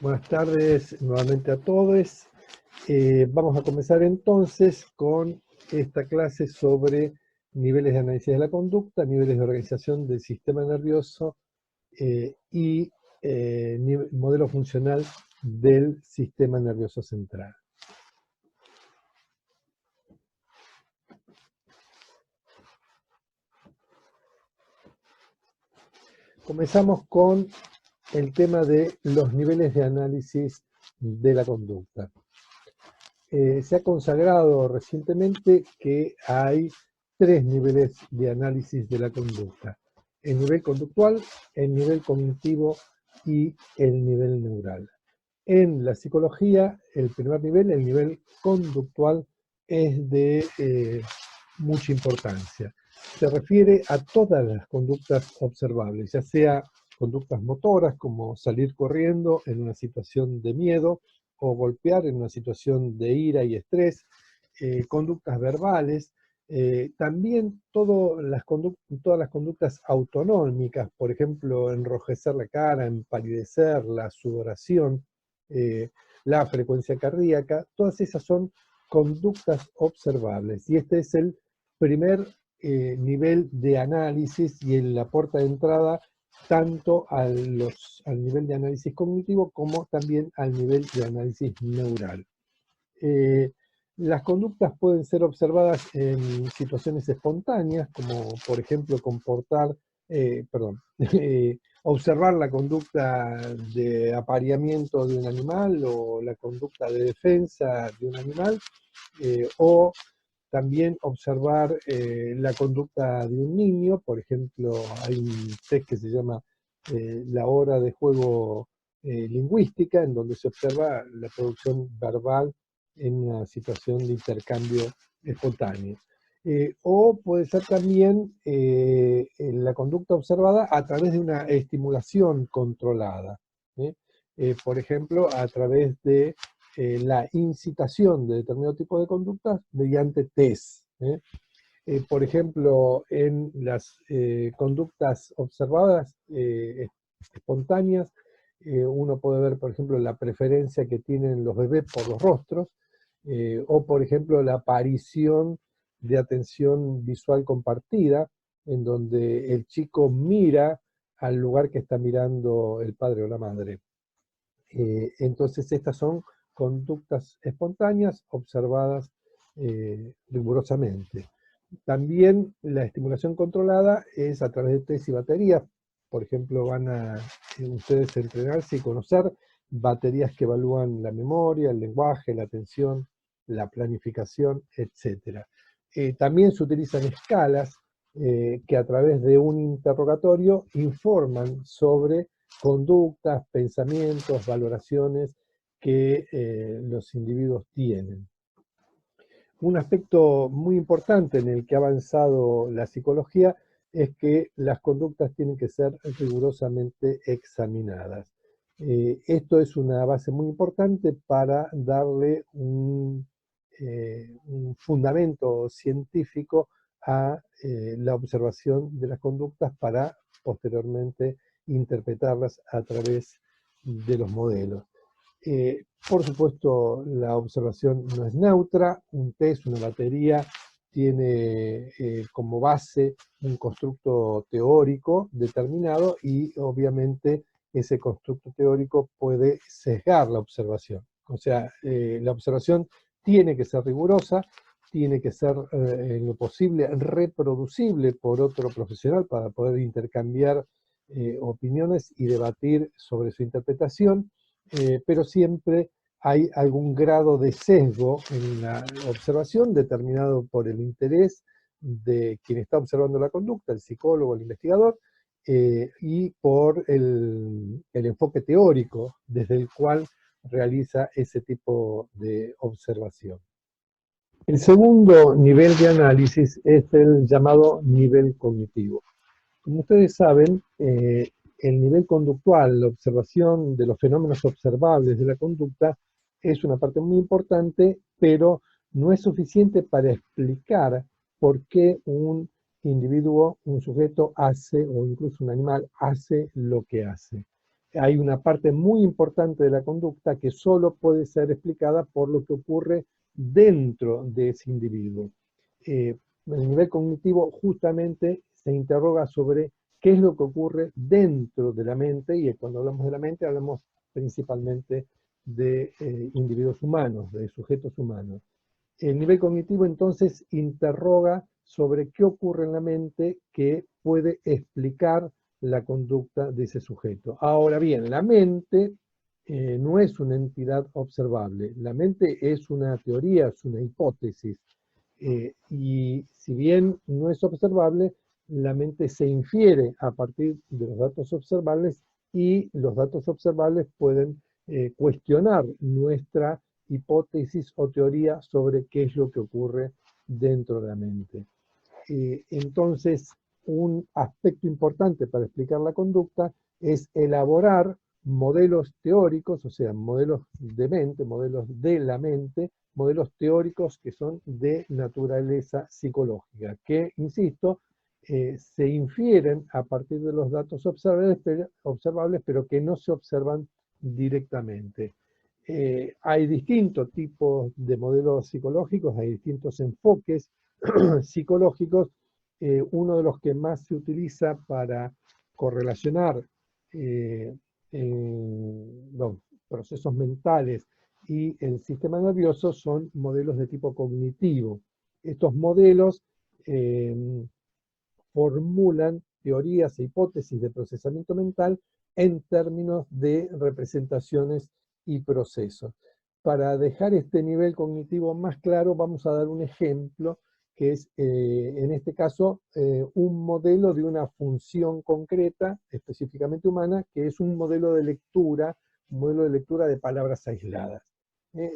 Buenas tardes nuevamente a todos. Vamos a comenzar entonces con esta clase sobre niveles de análisis de la conducta, niveles de organización del sistema nervioso y modelo funcional del sistema nervioso central. Comenzamos con el tema de los niveles de análisis de la conducta. Se ha consagrado recientemente que hay tres niveles de análisis de la conducta: el nivel conductual, el nivel cognitivo y el nivel neural. En la psicología, el primer nivel, el nivel conductual, es de mucha importancia. Se refiere a todas las conductas observables, ya sea conductas motoras, como salir corriendo en una situación de miedo, o golpear en una situación de ira y estrés, conductas verbales, también todas las conductas autonómicas, por ejemplo, enrojecer la cara, empalidecer, la sudoración, la frecuencia cardíaca. Todas esas son conductas observables, y este es el primer nivel de análisis y la puerta de entrada tanto al nivel de análisis cognitivo como también al nivel de análisis neural. Las conductas pueden ser observadas en situaciones espontáneas, como por ejemplo observar la conducta de apareamiento de un animal o la conducta de defensa de un animal, o también observar la conducta de un niño. Por ejemplo, hay un test que se llama la hora de juego lingüística, en donde se observa la producción verbal en una situación de intercambio espontáneo. O puede ser también la conducta observada a través de una estimulación controlada. Por ejemplo, a través de la incitación de determinado tipo de conductas mediante test. Por ejemplo, en las conductas observadas espontáneas, uno puede ver, por ejemplo, la preferencia que tienen los bebés por los rostros, o, por ejemplo, la aparición de atención visual compartida, en donde el chico mira al lugar que está mirando el padre o la madre. Entonces, estas son conductas espontáneas observadas rigurosamente. También la estimulación controlada es a través de test y baterías. Por ejemplo, van a ustedes entrenarse y conocer baterías que evalúan la memoria, el lenguaje, la atención, la planificación, etc. También se utilizan escalas que a través de un interrogatorio informan sobre conductas, pensamientos, valoraciones que los individuos tienen. Un aspecto muy importante en el que ha avanzado la psicología es que las conductas tienen que ser rigurosamente examinadas. Esto es una base muy importante para darle un fundamento científico a la observación de las conductas para posteriormente interpretarlas a través de los modelos. Por supuesto, la observación no es neutra. Un test, una batería, tiene como base un constructo teórico determinado, y obviamente ese constructo teórico puede sesgar la observación. O sea, la observación tiene que ser rigurosa, tiene que ser en lo posible reproducible por otro profesional para poder intercambiar opiniones y debatir sobre su interpretación. Pero siempre hay algún grado de sesgo en la observación determinado por el interés de quien está observando la conducta, el psicólogo, el investigador, y por el enfoque teórico desde el cual realiza ese tipo de observación. El segundo nivel de análisis es el llamado nivel cognitivo. Como ustedes saben, el nivel conductual, la observación de los fenómenos observables de la conducta, es una parte muy importante, pero no es suficiente para explicar por qué un individuo, un sujeto hace, o incluso un animal hace lo que hace. hay una parte muy importante de la conducta que solo puede ser explicada por lo que ocurre dentro de ese individuo. El nivel cognitivo justamente se interroga sobre qué es lo que ocurre dentro de la mente, y cuando hablamos de la mente hablamos principalmente de individuos humanos, de sujetos humanos. El nivel cognitivo entonces interroga sobre qué ocurre en la mente que puede explicar la conducta de ese sujeto. Ahora bien, la mente no es una entidad observable, la mente es una teoría, es una hipótesis, y si bien no es observable, la mente se infiere a partir de los datos observables, y los datos observables pueden cuestionar nuestra hipótesis o teoría sobre qué es lo que ocurre dentro de la mente. Entonces, un aspecto importante para explicar la conducta es elaborar modelos teóricos, o sea, modelos de mente, modelos de la mente, modelos teóricos que son de naturaleza psicológica, que, insisto, se infieren a partir de los datos observables, pero que no se observan directamente. Hay distintos tipos de modelos psicológicos, hay distintos enfoques psicológicos. Uno de los que más se utiliza para correlacionar los procesos mentales y el sistema nervioso son modelos de tipo cognitivo. Estos modelos formulan teorías e hipótesis de procesamiento mental en términos de representaciones y procesos. Para dejar este nivel cognitivo más claro, vamos a dar un ejemplo que es, en este caso, un modelo de una función concreta, específicamente humana, que es un modelo de lectura, de palabras aisladas.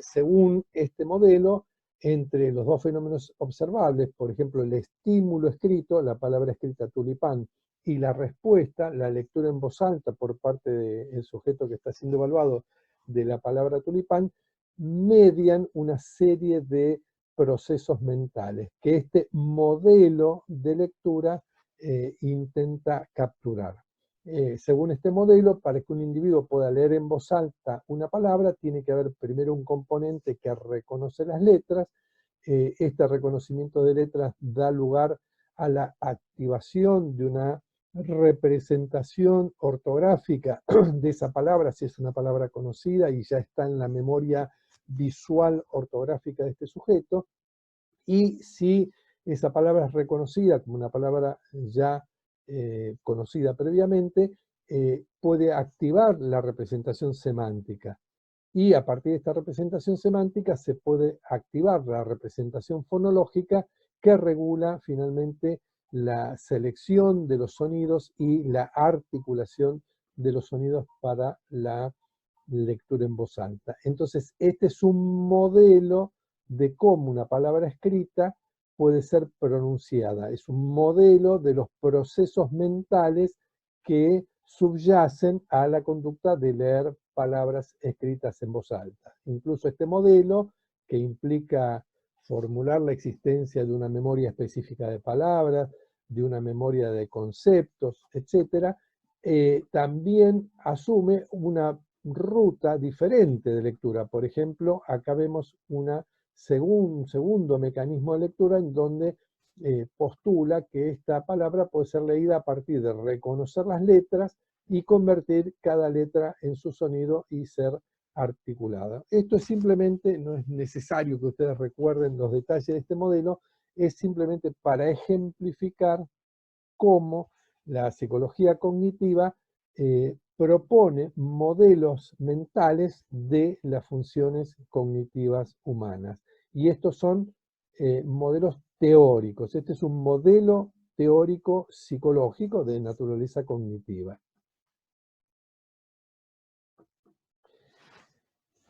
Según este modelo, entre los dos fenómenos observables, por ejemplo, el estímulo escrito, la palabra escrita tulipán, y la respuesta, la lectura en voz alta por parte del sujeto que está siendo evaluado de la palabra tulipán, median una serie de procesos mentales que este modelo de lectura intenta capturar. Según este modelo, para que un individuo pueda leer en voz alta una palabra, tiene que haber primero un componente que reconoce las letras. Este reconocimiento de letras da lugar a la activación de una representación ortográfica de esa palabra, si es una palabra conocida y ya está en la memoria visual ortográfica de este sujeto, y si esa palabra es reconocida como una palabra ya conocida previamente, puede activar la representación semántica. Y a partir de esta representación semántica se puede activar la representación fonológica, que regula finalmente la selección de los sonidos y la articulación de los sonidos para la lectura en voz alta. Entonces, este es un modelo de cómo una palabra escrita puede ser pronunciada. Es un modelo de los procesos mentales que subyacen a la conducta de leer palabras escritas en voz alta. Incluso este modelo, que implica formular la existencia de una memoria específica de palabras, de una memoria de conceptos, etc., también asume una ruta diferente de lectura. Por ejemplo, acá vemos un segundo mecanismo de lectura en donde postula que esta palabra puede ser leída a partir de reconocer las letras y convertir cada letra en su sonido y ser articulada. Esto es simplemente, no es necesario que ustedes recuerden los detalles de este modelo, es simplemente para ejemplificar cómo la psicología cognitiva propone modelos mentales de las funciones cognitivas humanas. Y estos son modelos teóricos. Este es un modelo teórico psicológico de naturaleza cognitiva.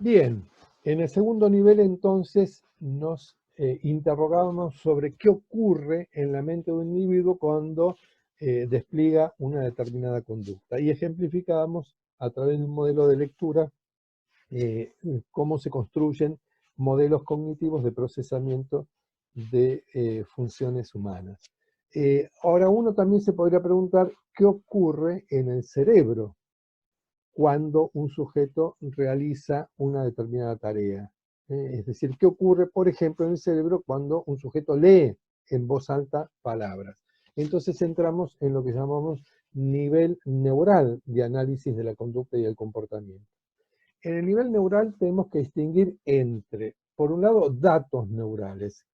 Bien, en el segundo nivel entonces nos interrogamos sobre qué ocurre en la mente de un individuo cuando despliega una determinada conducta. Y ejemplificamos a través de un modelo de lectura cómo se construyen modelos cognitivos de procesamiento de funciones humanas. Ahora uno también se podría preguntar qué ocurre en el cerebro cuando un sujeto realiza una determinada tarea. Es decir, ¿qué ocurre, por ejemplo, en el cerebro cuando un sujeto lee en voz alta palabras? Entonces entramos en lo que llamamos nivel neural de análisis de la conducta y el comportamiento. En el nivel neural tenemos que distinguir entre, por un lado, datos neurales.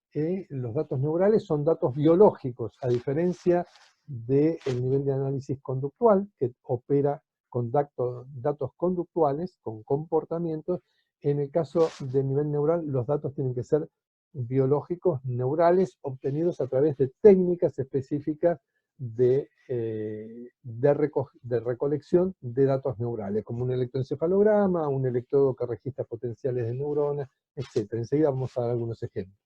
Los datos neurales son datos biológicos, a diferencia del nivel de análisis conductual, que opera con datos conductuales, con comportamientos. En el caso del nivel neural, los datos tienen que ser biológicos, neurales, obtenidos a través de técnicas específicas de recolección de datos neurales, como un electroencefalograma, un electrodo que registra potenciales de neuronas, etc. Enseguida vamos a dar algunos ejemplos.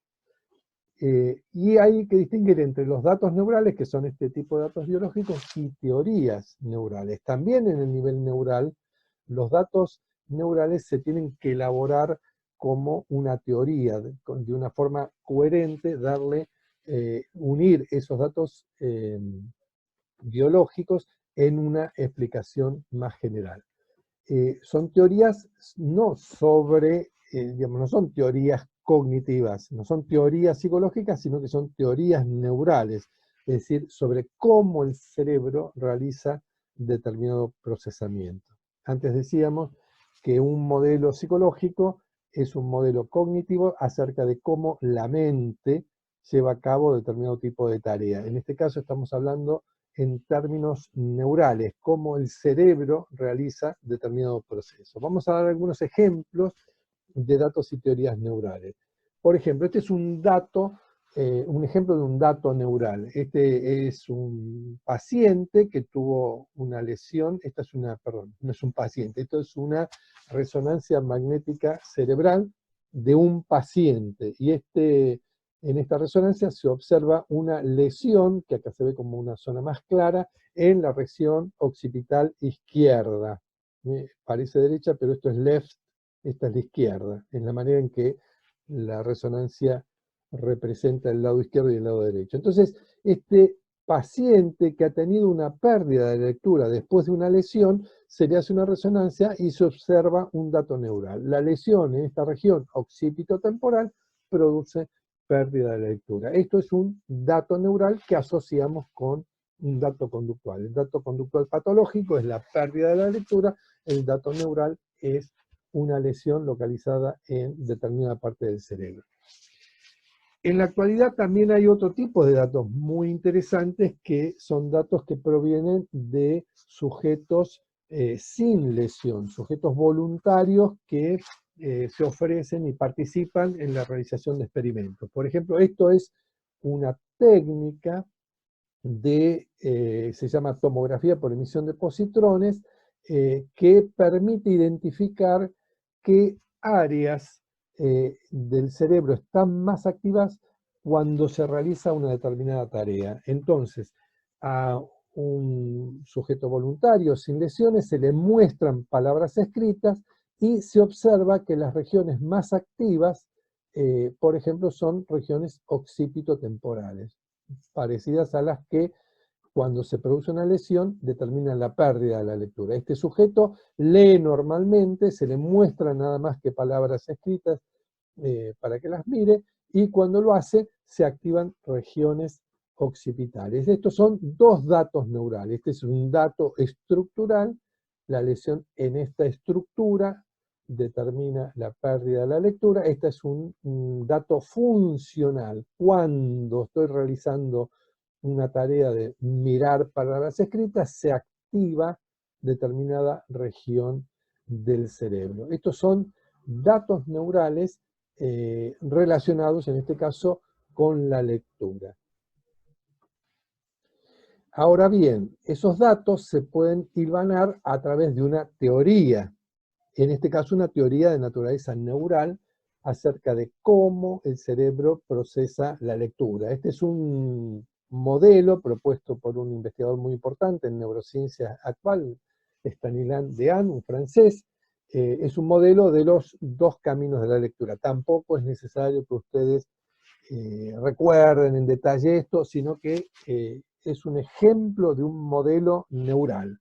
Y hay que distinguir entre los datos neurales, que son este tipo de datos biológicos, y teorías neurales. También en el nivel neural, los datos neurales se tienen que elaborar como una teoría, de una forma coherente, unir esos datos biológicos en una explicación más general. Son teorías no no son teorías cognitivas, no son teorías psicológicas, sino que son teorías neurales, es decir, sobre cómo el cerebro realiza determinado procesamiento. Antes decíamos que un modelo psicológico es un modelo cognitivo acerca de cómo la mente lleva a cabo determinado tipo de tarea. En este caso estamos hablando en términos neurales, cómo el cerebro realiza determinado proceso. Vamos a dar algunos ejemplos de datos y teorías neurales. Por ejemplo, este es un ejemplo de un dato neural. Este es un paciente que tuvo una lesión, perdón, no es un paciente, esto es una resonancia magnética cerebral de un paciente. Y en esta resonancia se observa una lesión, que acá se ve como una zona más clara, en la región occipital izquierda. Parece derecha, pero esto es left, esta es la izquierda, en la manera en que la resonancia representa el lado izquierdo y el lado derecho. Entonces, este paciente que ha tenido una pérdida de lectura después de una lesión, se le hace una resonancia y se observa un dato neural. La lesión en esta región occipitotemporal produce pérdida de la lectura. Esto es un dato neural que asociamos con un dato conductual. El dato conductual patológico es la pérdida de la lectura, el dato neural es una lesión localizada en determinada parte del cerebro. En la actualidad también hay otro tipo de datos muy interesantes, que son datos que provienen de sujetos sin lesión, sujetos voluntarios que se ofrecen y participan en la realización de experimentos. Por ejemplo, esto es una técnica se llama tomografía por emisión de positrones, que permite identificar qué áreas del cerebro están más activas cuando se realiza una determinada tarea. Entonces, a un sujeto voluntario sin lesiones se le muestran palabras escritas y se observa que las regiones más activas, por ejemplo, son regiones occipitotemporales, parecidas a las que cuando se produce una lesión determinan la pérdida de la lectura. Este sujeto lee normalmente, se le muestra nada más que palabras escritas para que las mire, y cuando lo hace se activan regiones occipitales. Estos son dos datos neurales. Este es un dato estructural, la lesión en esta estructura determina la pérdida de la lectura. Este es un dato funcional. Cuando estoy realizando una tarea de mirar palabras escritas, se activa determinada región del cerebro. Estos son datos neurales relacionados, en este caso, con la lectura. Ahora bien, esos datos se pueden hilvanar a través de una teoría, en este caso una teoría de naturaleza neural, acerca de cómo el cerebro procesa la lectura. Este es un modelo propuesto por un investigador muy importante en neurociencia actual, Stanislas Dehaene, un francés. Es un modelo de los dos caminos de la lectura. Tampoco es necesario que ustedes recuerden en detalle esto, sino que es un ejemplo de un modelo neural.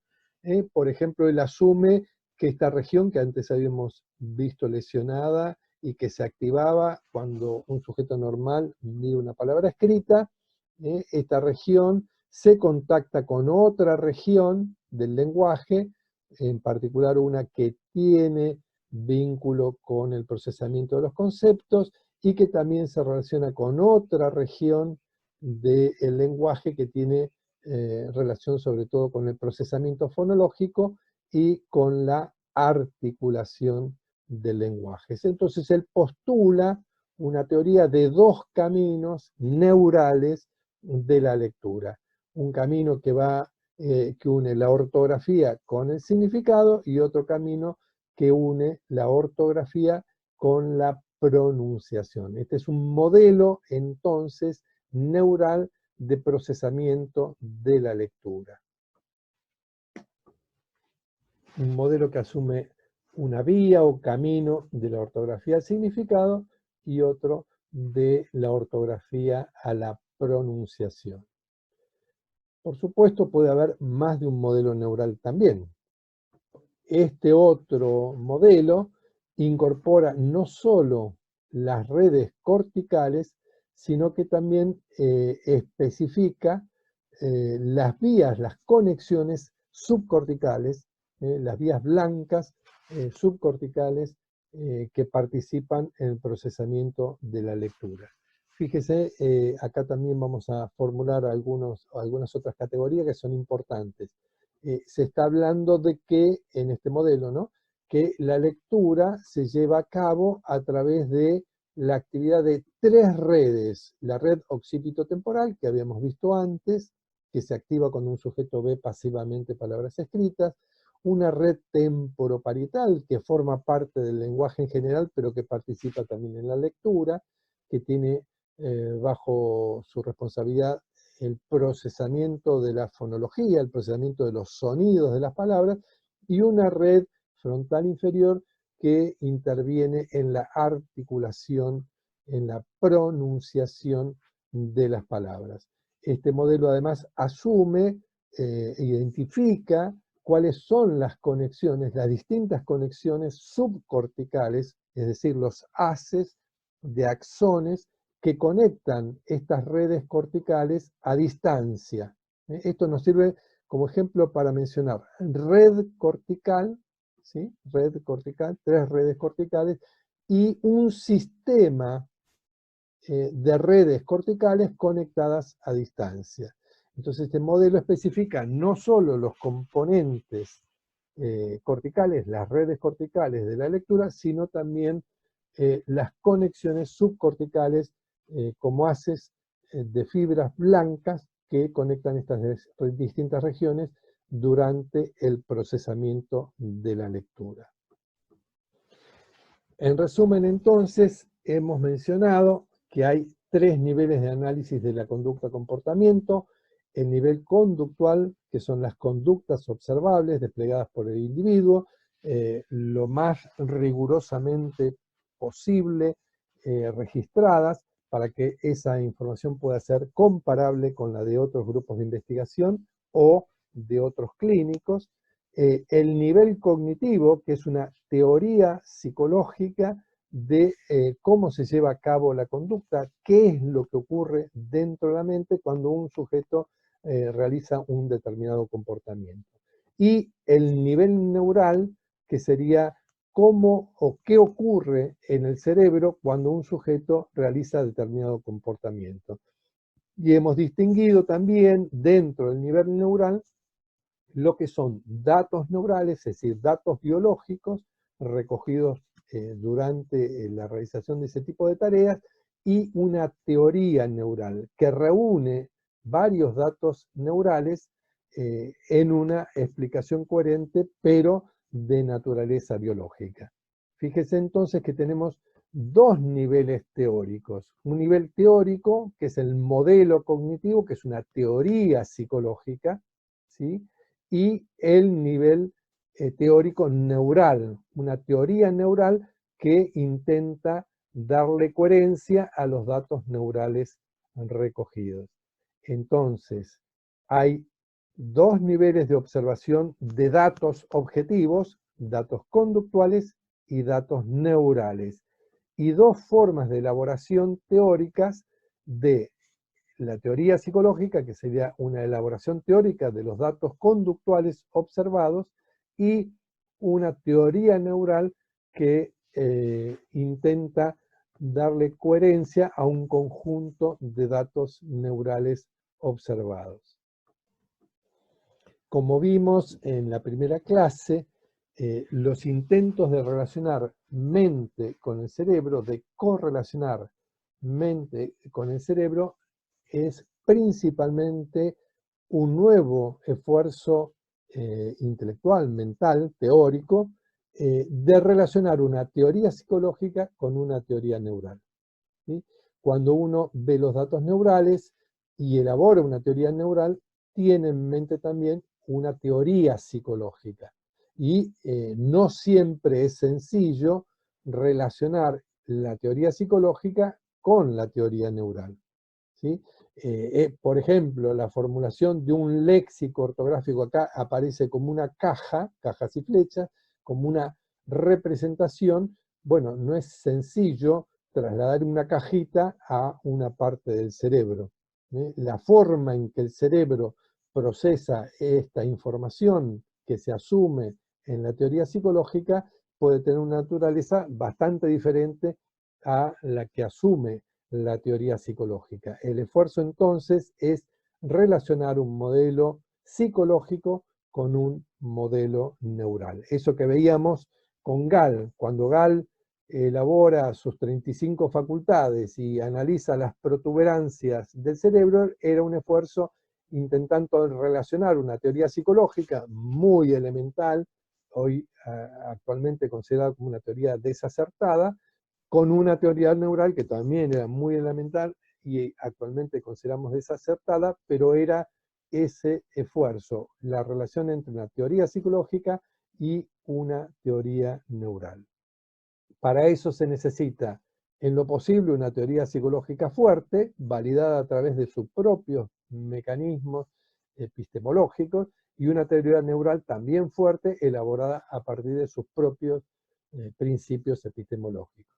Por ejemplo, él asume que esta región que antes habíamos visto lesionada y que se activaba cuando un sujeto normal mira una palabra escrita, esta región se contacta con otra región del lenguaje, en particular una que tiene vínculo con el procesamiento de los conceptos y que también se relaciona con otra región del lenguaje que tiene relación sobre todo con el procesamiento fonológico y con la articulación del lenguaje. Entonces él postula una teoría de dos caminos neurales de la lectura. Un camino que une la ortografía con el significado y otro camino que une la ortografía con la pronunciación. Este es un modelo, entonces, neural de procesamiento de la lectura. Un modelo que asume una vía o camino de la ortografía al significado y otro de la ortografía a la pronunciación. Por supuesto, puede haber más de un modelo neural también. Este otro modelo incorpora no solo las redes corticales, sino que también especifica las vías, las conexiones subcorticales, las vías blancas subcorticales que participan en el procesamiento de la lectura. Fíjese, acá también vamos a formular algunas otras categorías que son importantes. Se está hablando de que, en este modelo, ¿no?, que la lectura se lleva a cabo a través de la actividad de tres redes. La red occipitotemporal, que habíamos visto antes, que se activa cuando un sujeto ve pasivamente palabras escritas, una red temporoparietal, que forma parte del lenguaje en general, pero que participa también en la lectura, que tiene bajo su responsabilidad el procesamiento de la fonología, el procesamiento de los sonidos de las palabras, y una red frontal inferior que interviene en la articulación, en la pronunciación de las palabras. Este modelo además asume, identifica cuáles son las conexiones, las distintas conexiones subcorticales, es decir, los haces de axones que conectan estas redes corticales a distancia. Esto nos sirve como ejemplo para mencionar red cortical, ¿sí?, red cortical, tres redes corticales, y un sistema de redes corticales conectadas a distancia. Entonces este modelo especifica no solo los componentes corticales, las redes corticales de la lectura, sino también las conexiones subcorticales como haces de fibras blancas que conectan estas distintas regiones durante el procesamiento de la lectura. En resumen, entonces, hemos mencionado que hay tres niveles de análisis de la conducta-comportamiento: el nivel conductual, que son las conductas observables desplegadas por el individuo, lo más rigurosamente posible registradas para que esa información pueda ser comparable con la de otros grupos de investigación o de otros clínicos. El nivel cognitivo, que es una teoría psicológica de cómo se lleva a cabo la conducta, qué es lo que ocurre dentro de la mente cuando un sujeto realiza un determinado comportamiento. Y el nivel neural, que sería cómo o qué ocurre en el cerebro cuando un sujeto realiza determinado comportamiento. Y hemos distinguido también dentro del nivel neural lo que son datos neurales, es decir, datos biológicos recogidos durante la realización de ese tipo de tareas, y una teoría neural que reúne varios datos neurales en una explicación coherente, pero de naturaleza biológica. Fíjese entonces que tenemos dos niveles teóricos. Un nivel teórico, que es el modelo cognitivo, que es una teoría psicológica, ¿sí?, y el nivel teórico neural, una teoría neural que intenta darle coherencia a los datos neurales recogidos. Entonces, hay dos niveles de observación de datos objetivos, datos conductuales y datos neurales, y dos formas de elaboración teóricas de la teoría psicológica, que sería una elaboración teórica de los datos conductuales observados, y una teoría neural que intenta darle coherencia a un conjunto de datos neurales observados. Como vimos en la primera clase, los intentos de relacionar mente con el cerebro, de correlacionar mente con el cerebro, es principalmente un nuevo esfuerzo intelectual, mental, teórico, de relacionar una teoría psicológica con una teoría neural, ¿sí? Cuando uno ve los datos neurales y elabora una teoría neural, tiene en mente también una teoría psicológica. Y no siempre es sencillo relacionar la teoría psicológica con la teoría neural, ¿sí? Por ejemplo, la formulación de un léxico ortográfico acá aparece como una caja, cajas y flechas, como una representación. Bueno, no es sencillo trasladar una cajita a una parte del cerebro. La forma en que el cerebro procesa esta información que se asume en la teoría psicológica puede tener una naturaleza bastante diferente a la que asume la teoría psicológica. El esfuerzo entonces es relacionar un modelo psicológico con un modelo neural. Eso que veíamos con Gall, cuando Gall elabora sus 35 facultades y analiza las protuberancias del cerebro, era un esfuerzo intentando relacionar una teoría psicológica muy elemental, hoy actualmente considerada como una teoría desacertada, con una teoría neural que también era muy elemental y actualmente consideramos desacertada, pero era ese esfuerzo, la relación entre una teoría psicológica y una teoría neural. Para eso se necesita, en lo posible, una teoría psicológica fuerte, validada a través de sus propios mecanismos epistemológicos, y una teoría neural también fuerte, elaborada a partir de sus propios principios epistemológicos.